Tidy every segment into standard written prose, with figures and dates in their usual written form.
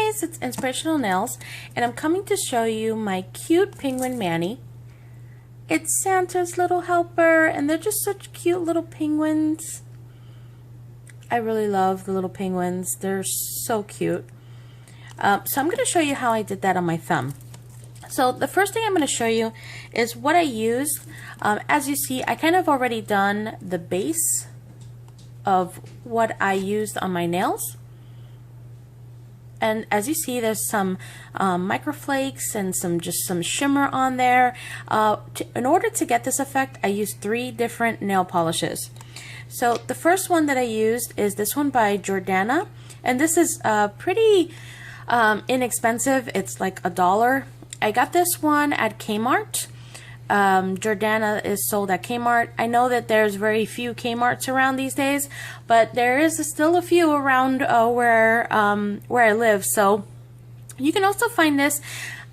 guys, it's Inspirational Nails, and I'm coming to show you my cute penguin Manny. It's Santa's little helper, and they're just such cute little penguins. I really love the little penguins. They're so cute. So I'm going to show you how I did that on my thumb. So the first thing I'm going to show you is what I used. As you see, I kind of already done the base of what I used on my nails. And as you see, there's some microflakes and some shimmer on there. In order to get this effect, I used 3 different nail polishes. So the first one that I used is this one by Jordana, and this is pretty inexpensive. It's like $1. I got this one at Kmart. Jordana is sold at Kmart. I know that there's very few Kmarts around these days, but there is still a few around where I live. So you can also find this.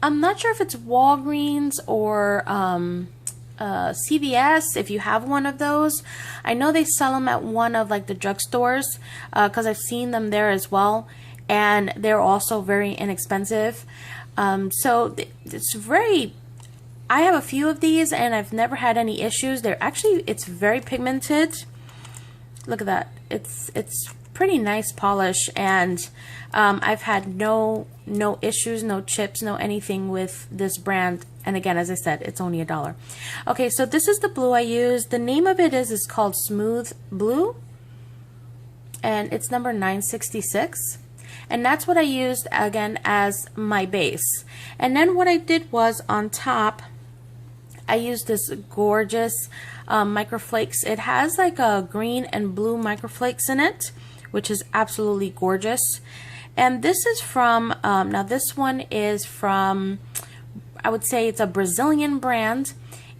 I'm not sure if it's Walgreens or CVS, if you have one of those. I know they sell them at one of like the drugstores because I've seen them there as well, and they're also very inexpensive. So it's very, I have a few of these and I've never had any issues. It's very pigmented. Look at that. It's pretty nice polish, and I've had no issues, no chips, no anything with this brand. And again, as I said, it's only $1. Okay, so this is the blue I used. The name of it is called Smooth Blue, and it's number 966. And that's what I used again as my base. And then what I did was on top, I used this gorgeous microflakes. It has like a green and blue microflakes in it, which is absolutely gorgeous. And this is from, now this one is from, I would say it's a Brazilian brand,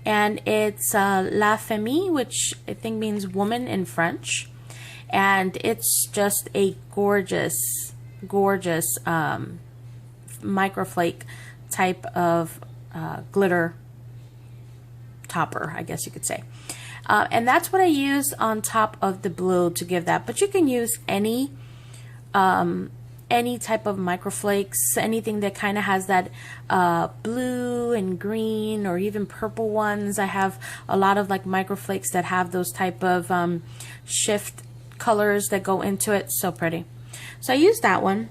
and it's La Femme, which I think means woman in French. And it's just a gorgeous microflake type of glitter topper, I guess you could say. And that's what I used on top of the blue to give that. But you can use any type of microflakes, anything that kind of has that blue and green or even purple ones. I have a lot of like microflakes that have those type of shift colors that go into it. So pretty. So I used that one.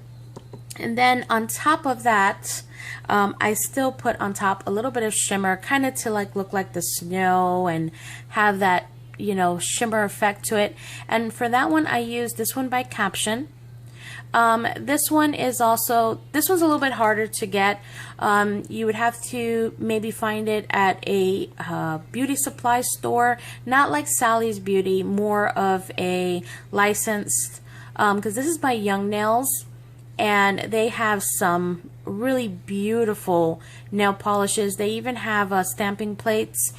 And then on top of that, I still put on top a little bit of shimmer, kind of to like look like the snow and have that, you know, shimmer effect to it. And for that one, I used this one by Caption. This one's a little bit harder to get. You would have to maybe find it at a beauty supply store, not like Sally's Beauty, more of a licensed, because this is by Young Nails, and they have some really beautiful nail polishes. They even have stamping plates.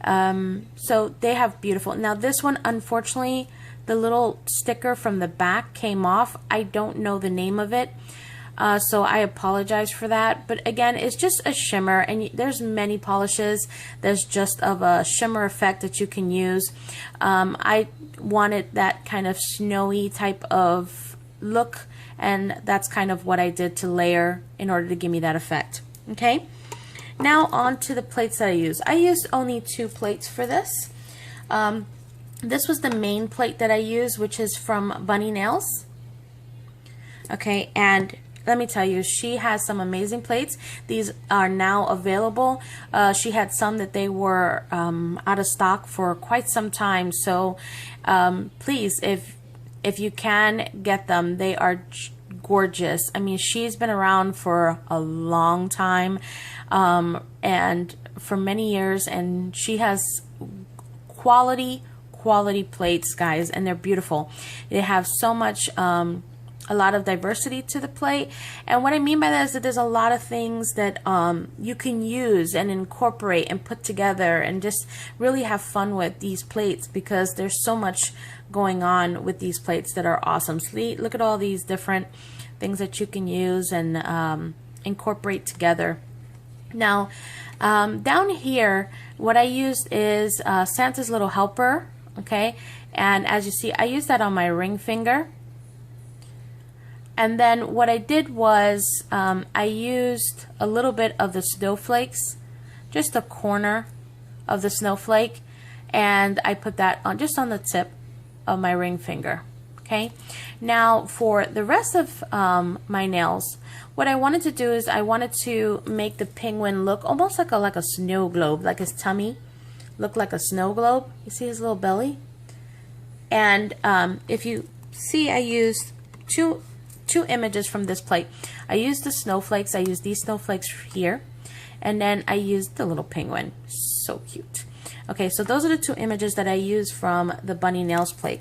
So they have beautiful. Now this one, unfortunately, the little sticker from the back came off. I don't know the name of it, so I apologize for that. But again, it's just a shimmer, and there's many polishes. There's just of a shimmer effect that you can use. I wanted that kind of snowy type of look, and that's kind of what I did to layer in order to give me that effect. Okay, now on to the plates that I used. I used only 2 plates for this. This was the main plate that I used, which is from Bunny Nails. Okay, and let me tell you, she has some amazing plates. These are now available. She had some that they were out of stock for quite some time. So please, if you can get them, they are gorgeous. I mean, she's been around for a long time, and for many years, and she has quality plates, guys, and they're beautiful. They have so much a lot of diversity to the plate, and what I mean by that is that there's a lot of things that you can use and incorporate and put together and just really have fun with these plates, because there's so much going on with these plates that are awesome. So look at all these different things that you can use and incorporate together. Now down here, what I used is Santa's Little Helper. Okay, and as you see, I use that on my ring finger. And then what I did was I used a little bit of the snowflakes, just a corner of the snowflake, and I put that on just on the tip of my ring finger. Okay, now for the rest of my nails, what I wanted to do is I wanted to make the penguin look almost like a snow globe, like his tummy looked like a snow globe. You see his little belly? And if you see, I used two images from this plate. I used the snowflakes. I used these snowflakes here, and then I used the little penguin. So cute. Okay, so those are the two images that I used from the Bunny Nails plate.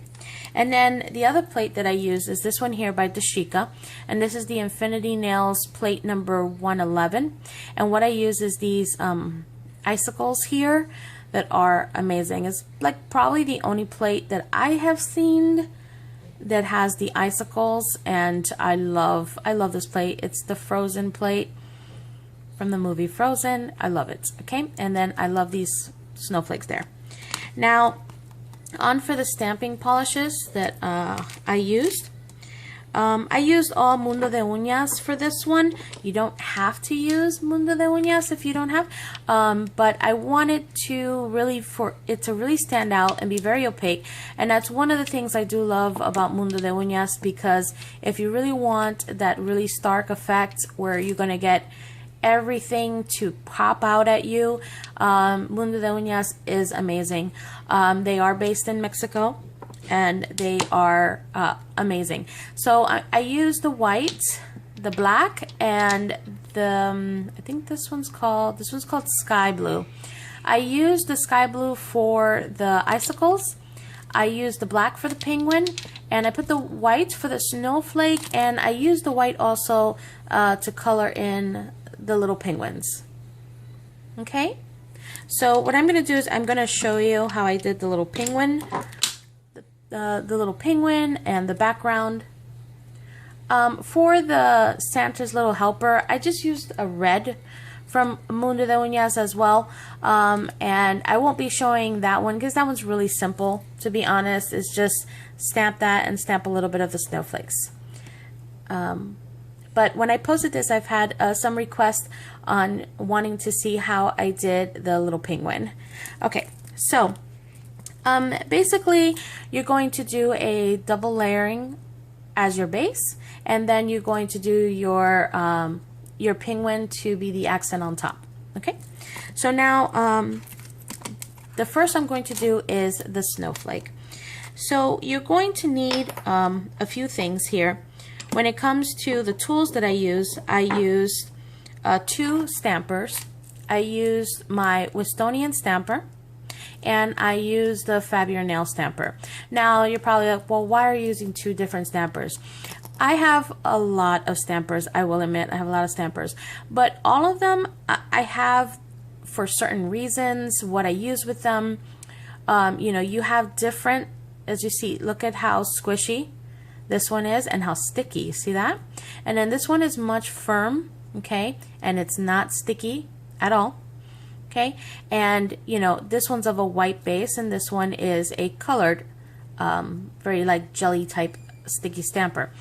And then the other plate that I use is this one here by Dashika, and this is the Infinity Nails plate number 111. And what I use is these icicles here that are amazing. It's like probably the only plate that I have seen that has the icicles, and I love this plate. It's the Frozen plate from the movie Frozen. I love it. Okay, and then I love these snowflakes there. Now on for the stamping polishes that I used. I used all Mundo de Uñas for this one. You don't have to use Mundo de Uñas if you don't have, but I wanted to really, for it to really stand out and be very opaque, and that's one of the things I do love about Mundo de Uñas, because if you really want that really stark effect where you're going to get everything to pop out at you, Mundo de Uñas is amazing. They are based in Mexico, and they are amazing. So I use the white, the black, and the I think this one's called sky blue. I use the sky blue for the icicles. I use the black for the penguin, and I put the white for the snowflake, and I use the white also to color in the little penguins. Okay, so what I'm going to do is I'm going to show you how I did the little penguin, the little penguin and the background. For the Santa's Little Helper, I just used a red from Mundo de Uñas as well, and I won't be showing that one because that one's really simple, to be honest. It's just stamp that and stamp a little bit of the snowflakes. But when I posted this, I've had some requests on wanting to see how I did the little penguin. Okay, so basically you're going to do a double layering as your base, and then you're going to do your penguin to be the accent on top. Okay, so now the first I'm going to do is the snowflake. So you're going to need a few things here. When it comes to the tools that I used 2 stampers. I used my Westonian stamper, and I used the Fabier nail stamper. Now you're probably like, well, why are you using 2 different stampers? I have a lot of stampers, I will admit. I have a lot of stampers, but all of them I have for certain reasons, what I use with them. You know, you have different, as you see, look at how squishy this one is and how sticky. See that? And then this one is much firm, okay, and it's not sticky at all. Okay, and you know, this one's of a white base, and this one is a colored, very like jelly type sticky stamper,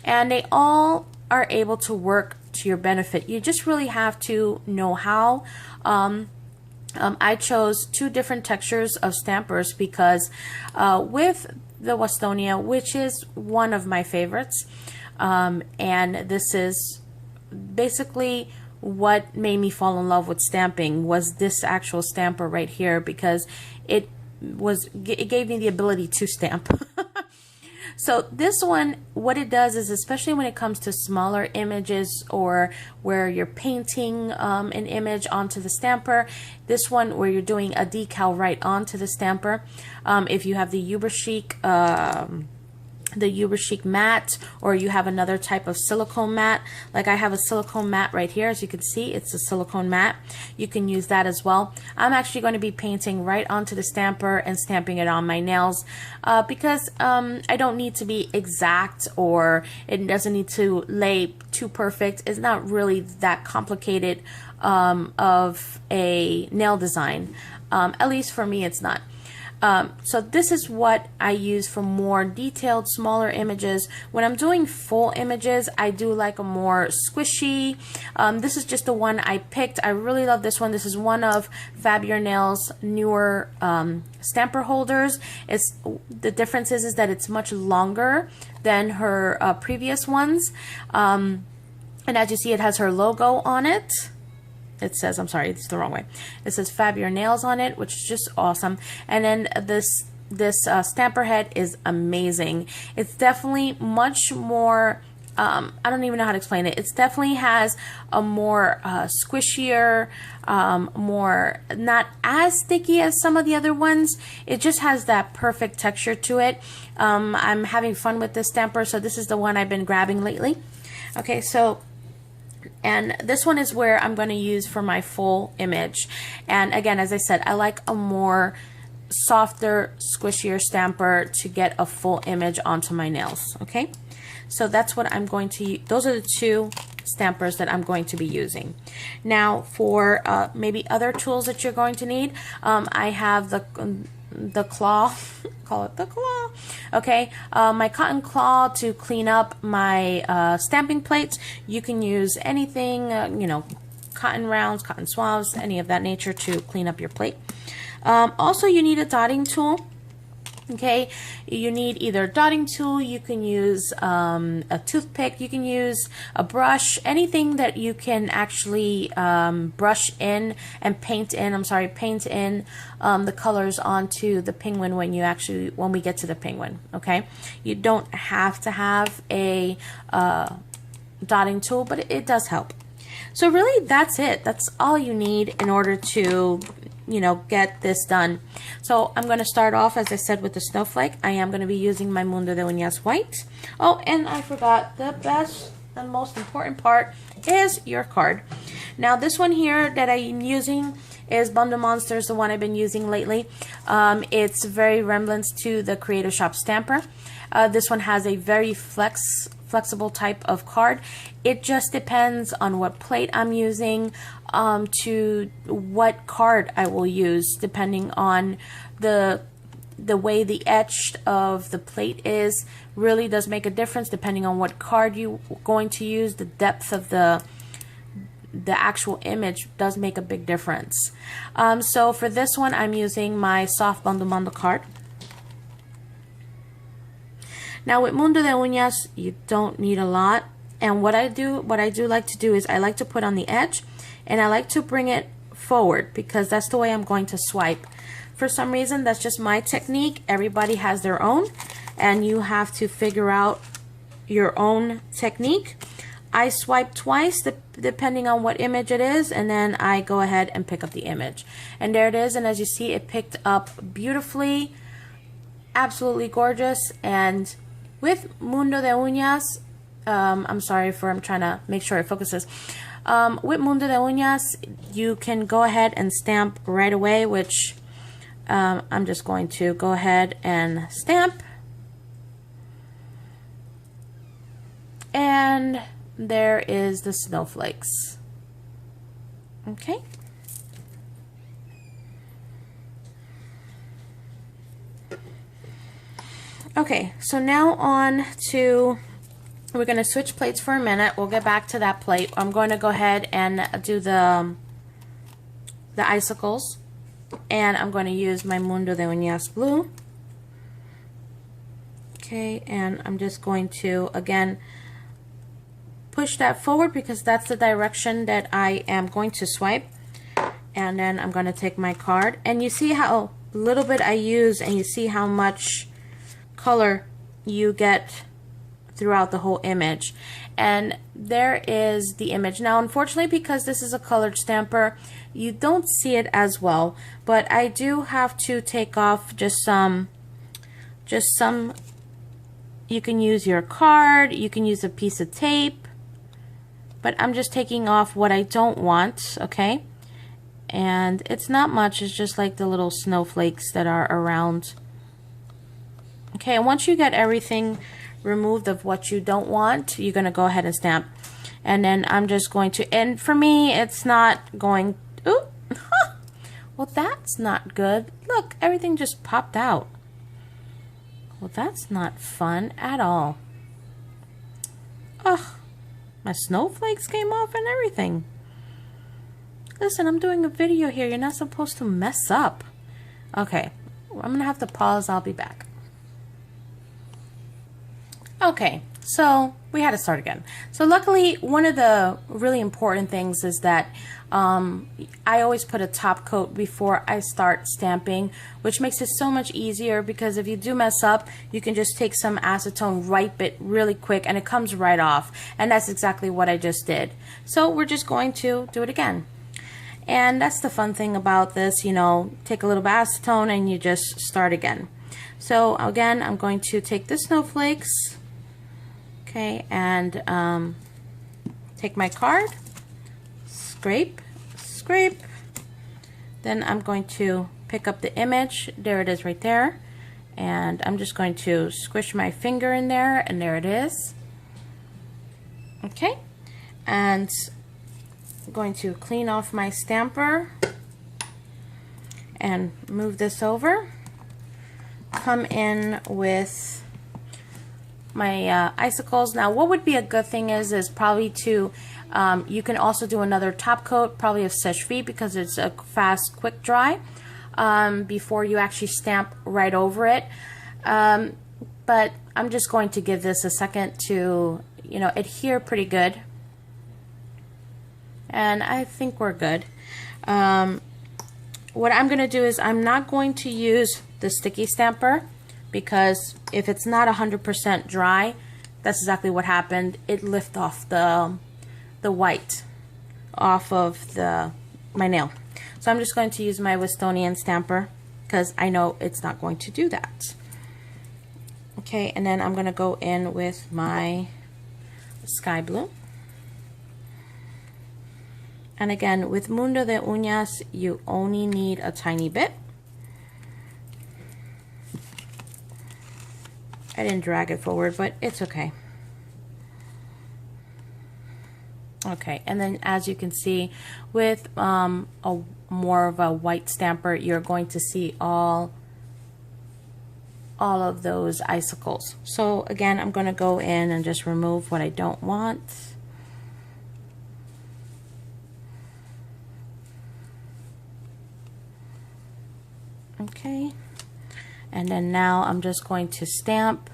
and they all are able to work to your benefit. You just really have to know how. I chose 2 different textures of stampers because with the Westonia, which is one of my favorites, and this is basically what made me fall in love with stamping, was this actual stamper right here, because it gave me the ability to stamp. So this one, what it does is, especially when it comes to smaller images or where you're painting an image onto the stamper, this one where you're doing a decal right onto the stamper, if you have the Uberchic matte, or you have another type of silicone matte, like I have a silicone matte right here, as you can see, it's a silicone matte. You can use that as well. I'm actually going to be painting right onto the stamper and stamping it on my nails, because I don't need to be exact, or it doesn't need to lay too perfect. It's not really that complicated of a nail design, at least for me it's not. So this is what I use for more detailed, smaller images. When I'm doing full images, I do like a more squishy. This is just the one I picked. I really love this one. This is one of Fab Your Nails' newer stamper holders. The difference is that it's much longer than her previous ones. And as you see, it has her logo on it. It says, I'm sorry, it's the wrong way. It says Fab Your Nails on it, which is just awesome. And then this stamper head is amazing. It's definitely much more, I don't even know how to explain it. It definitely has a more squishier, more not as sticky as some of the other ones. It just has that perfect texture to it. I'm having fun with this stamper, so this is the one I've been grabbing lately. Okay, so and this one is where I'm going to use for my full image. And again, as I said, I like a more softer, squishier stamper to get a full image onto my nails. Okay, so that's what I'm going to use. Those are the two stampers that I'm going to be using. Now for maybe other tools that you're going to need, I have the claw, call it the claw, okay, my cotton claw to clean up my stamping plates. You can use anything, you know, cotton rounds, cotton swabs, any of that nature to clean up your plate. Also, you need a dotting tool. Okay, you need either a dotting tool, you can use a toothpick, you can use a brush, anything that you can actually brush in and paint in, paint in the colors onto the penguin when we get to the penguin. Okay, you don't have to have a dotting tool, but it does help. So really that's it. That's all you need in order to, you know, get this done. So I'm going to start off, as I said, with the snowflake. I am going to be using my Mundo de Uñas white. Oh, and I forgot, the best and most important part is your card. Now this one here that I'm using is Bundle Monsters, the one I've been using lately. It's very remnants to the Creative Shop Stamper. This one has a very flexible type of card. It just depends on what plate I'm using, to what card I will use, depending on the way the etch of the plate is. Really does make a difference depending on what card you're going to use. The depth of the actual image does make a big difference. So for this one, I'm using my soft bundle card. Now with Mundo de Uñas, you don't need a lot. And what I do like to do is I like to put on the edge and I like to bring it forward because that's the way I'm going to swipe. For some reason, that's just my technique. Everybody has their own and you have to figure out your own technique. I swipe twice depending on what image it is, and then I go ahead and pick up the image. And there it is, and as you see, it picked up beautifully. Absolutely gorgeous. And with Mundo de Uñas, I'm trying to make sure it focuses. With Mundo de Uñas, you can go ahead and stamp right away, which I'm just going to go ahead and stamp. And there is the snowflakes. Okay. Okay, so now on to, we're going to switch plates for a minute. We'll get back to that plate. I'm going to go ahead and do the icicles. And I'm going to use my Mundo de Uñas blue. Okay, and I'm just going to, again, push that forward because that's the direction that I am going to swipe. And then I'm going to take my card. And you see how little bit I use, and you see how much color you get throughout the whole image. And there is the image. Now unfortunately, because this is a colored stamper, you don't see it as well, but I do have to take off just some, you can use your card, you can use a piece of tape, but I'm just taking off what I don't want, okay? And it's not much, it's just like the little snowflakes that are around. Okay, and once you get everything removed of what you don't want, you're going to go ahead and stamp. And then I'm just going to, and for me, it's not going, ooh, Well, that's not good. Look, everything just popped out. Well, that's not fun at all. Ugh, my snowflakes came off and everything. Listen, I'm doing a video here. You're not supposed to mess up. Okay, I'm gonna have to pause. I'll be back. Okay, so we had to start again. So luckily, one of the really important things is that I always put a top coat before I start stamping, which makes it so much easier, because if you do mess up, you can just take some acetone, wipe it really quick, and it comes right off. And that's exactly what I just did. So we're just going to do it again. And that's the fun thing about this, you know, take a little bit of acetone and you just start again. So again, I'm going to take the snowflakes, okay, and take my card, scrape, scrape. Then I'm going to pick up the image. There it is right there. And I'm just going to squish my finger in there, and there it is. Okay, and I'm going to clean off my stamper and move this over. Come in with my icicles. Now, what would be a good thing is probably to, you can also do another top coat, probably of sèche-vite, because it's a fast, quick dry, before you actually stamp right over it. But I'm just going to give this a second to, you know, adhere pretty good. And I think we're good. What I'm going to do is I'm not going to use the sticky stamper, because if it's not 100% dry, that's exactly what happened. It lifted off the white off of my nail. So I'm just going to use my Westonian stamper, because I know it's not going to do that. Okay, and then I'm going to go in with my sky blue. And again, with Mundo de Uñas, you only need a tiny bit. I didn't drag it forward, but it's okay. Okay, and then as you can see, with more of a white stamper, you're going to see all of those icicles. So again, I'm going to go in and just remove what I don't want. Okay, and then now I'm just going to stamp.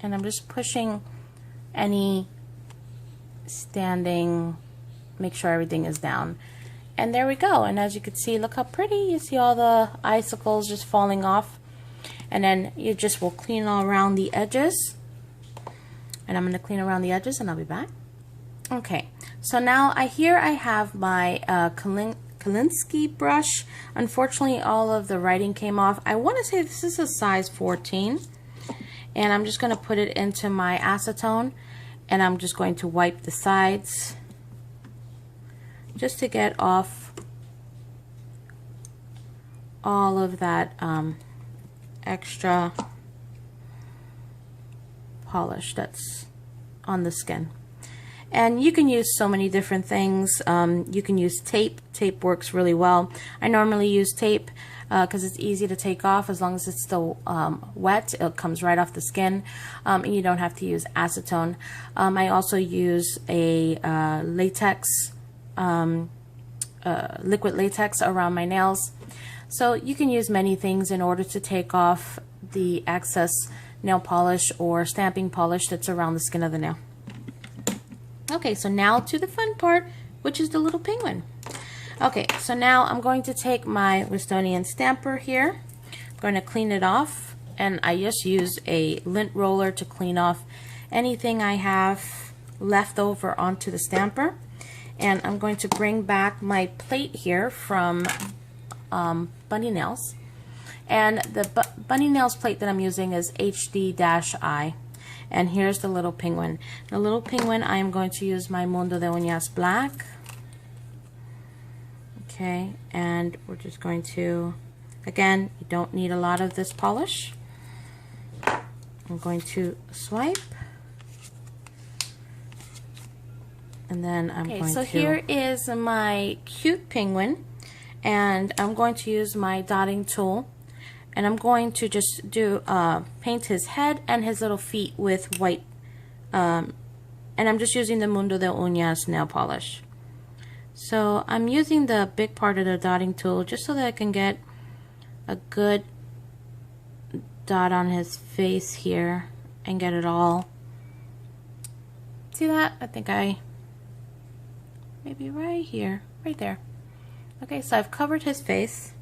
And I'm just pushing any standing, make sure everything is down. And there we go. And as you can see, look how pretty. You see all the icicles just falling off. And then you just will clean all around the edges. And I'm going to clean around the edges and I'll be back. Okay, so now here I have my Kolinsky brush. Unfortunately, all of the writing came off. I want to say this is a size 14. And I'm just going to put it into my acetone. And I'm just going to wipe the sides, just to get off all of that extra polish that's on the skin. And you can use so many different things. You can use tape. Tape works really well. I normally use tape because it's easy to take off as long as it's still wet. It comes right off the skin, and you don't have to use acetone. I also use a latex, liquid latex around my nails. So you can use many things in order to take off the excess nail polish or stamping polish that's around the skin of the nail. Okay, so now to the fun part, which is the little penguin. Okay, so now I'm going to take my Westonian stamper here. I'm going to clean it off, and I just use a lint roller to clean off anything I have left over onto the stamper. And I'm going to bring back my plate here from Bunny Nails. And the Bunny Nails plate that I'm using is HD-I. And here's the little penguin. The little penguin, I am going to use my Mundo de Uñas black. Okay, and we're just going to, again, you don't need a lot of this polish. I'm going to swipe. And then I'm going to... So here is my cute penguin. And I'm going to use my dotting tool. And I'm going to just do paint his head and his little feet with white. And I'm just using the Mundo de Uñas nail polish. So I'm using the big part of the dotting tool just so that I can get a good dot on his face here and get it all. See that? I think maybe right here, right there. Okay, so I've covered his face.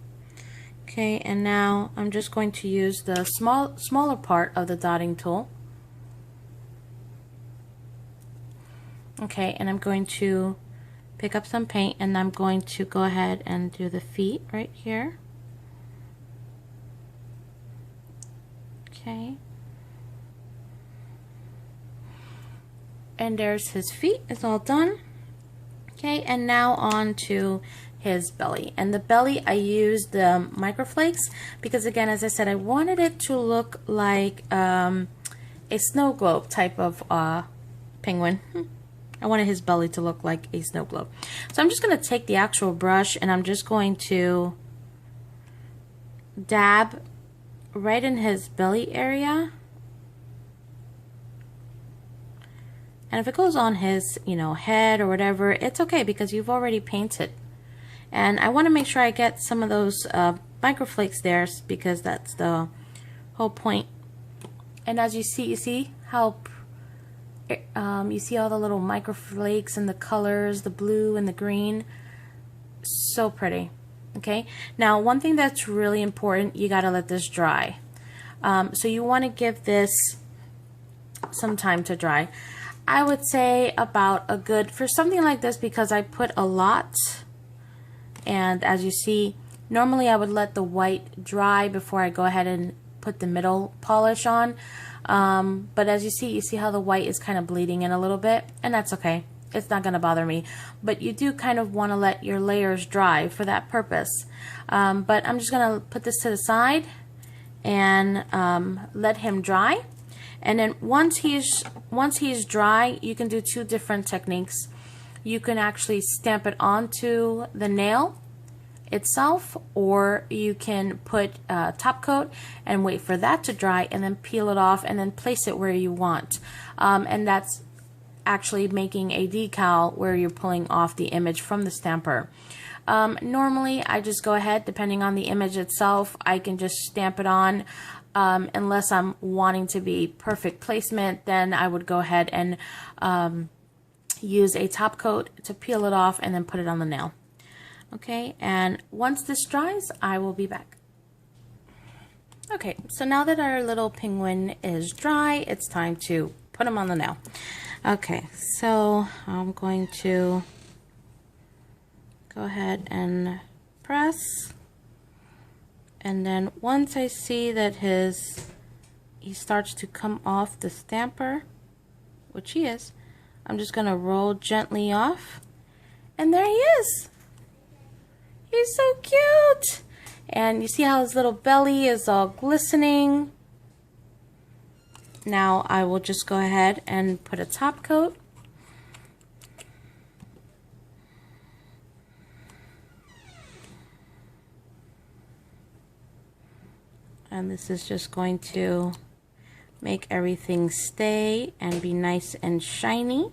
Okay, and now I'm just going to use the smaller part of the dotting tool. Okay, and I'm going to pick up some paint and I'm going to go ahead and do the feet right here. Okay. And there's his feet, it's all done. Okay, and now on to his belly. And the belly, I used the microflakes because, again, as I said, I wanted it to look like a snow globe type of penguin. I wanted his belly to look like a snow globe. So I'm just going to take the actual brush and I'm just going to dab right in his belly area. And if it goes on his, head or whatever, it's okay because you've already painted. And I want to make sure I get some of those microflakes there because that's the whole point. And as you see how you see all the little microflakes and the colors, the blue and the green. So pretty. Okay. Now, one thing that's really important, you got to let this dry. So you want to give this some time to dry. I would say about a good, for something like this, because I put a lot, and as you see, normally I would let the white dry before I go ahead and put the middle polish on. But as you see how the white is kind of bleeding in a little bit, and that's okay. It's not going to bother me. But you do kind of want to let your layers dry for that purpose. But I'm just going to put this to the side and let him dry. And then once he's dry, you can do two different techniques. You can actually stamp it onto the nail itself, or you can put a top coat and wait for that to dry and then peel it off and then place it where you want. And that's actually making a decal where you're pulling off the image from the stamper. Normally I just go ahead, depending on the image itself, I can just stamp it on. Unless I'm wanting to be perfect placement, then I would go ahead and use a top coat to peel it off and then put it on the nail. Okay, and once this dries, I will be back. Okay, so now that our little penguin is dry, it's time to put him on the nail. Okay, so I'm going to go ahead and press. And then once I see that he starts to come off the stamper, which he is, I'm just going to roll gently off. And there he is. He's so cute. And you see how his little belly is all glistening. Now I will just go ahead and put a top coat. And this is just going to make everything stay and be nice and shiny.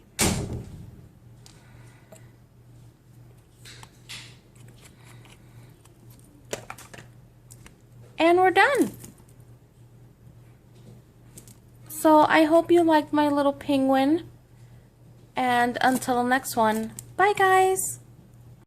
And we're done. So I hope you liked my little penguin. And until the next one, bye guys.